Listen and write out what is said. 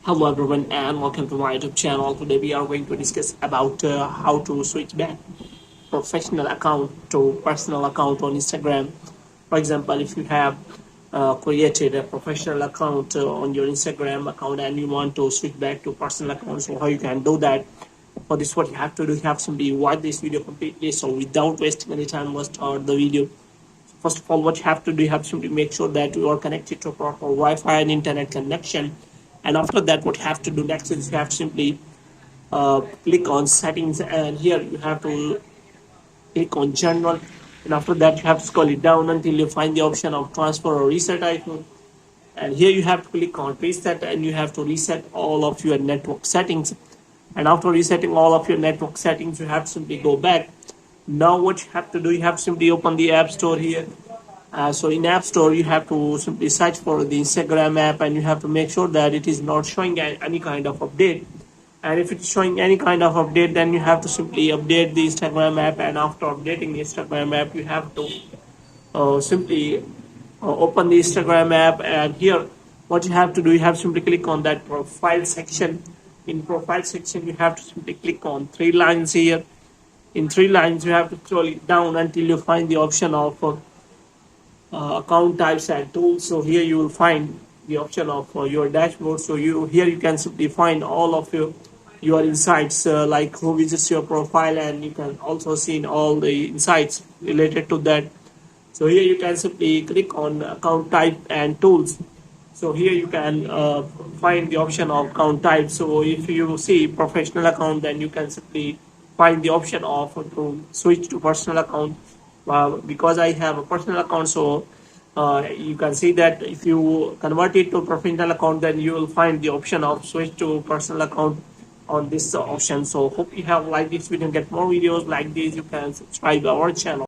Hello everyone and welcome to my YouTube channel. Today we are going to discuss about how to switch back professional account to personal account on Instagram. For example, if you have created a professional account on your Instagram account and you want to switch back to personal account, so how you can do that? For this, what you have to do, you have simply watch this video completely. So without wasting any time, let's start the video. First of all, what you have to do, you have to simply make sure that you are connected to a proper Wi-Fi and internet connection. And after that, what you have to do next is you have to simply click on settings, and here you have to click on general, and after that you have to scroll it down until you find the option of transfer or reset iPhone. And here you have to click on reset, and you have to reset all of your network settings. And after resetting all of your network settings, you have to simply go back. Now what you have to do, you have to simply open the App Store here. So in App Store, you have to simply search for the Instagram app, and you have to make sure that it is not showing any kind of update. And if it's showing any kind of update, then you have to simply update the Instagram app. And after updating the Instagram app, you have to simply open the Instagram app. And here, what you have to do, you have to simply click on that profile section. In profile section, you have to simply click on three lines here. In three lines, you have to scroll it down until you find the option of account types and tools. So here you will find the option of your dashboard. So you can simply find all of your insights, like who visits your profile, and you can also see all the insights related to that. So here you can simply click on account type and tools. So here you can find the option of account type. So if you see professional account, then you can simply find the option of to switch to personal account. Because I have a personal account, so you can see that if you convert it to professional account, then you will find the option of switch to personal account on this option. So hope you have liked this video. Get more videos like this, you can subscribe our channel.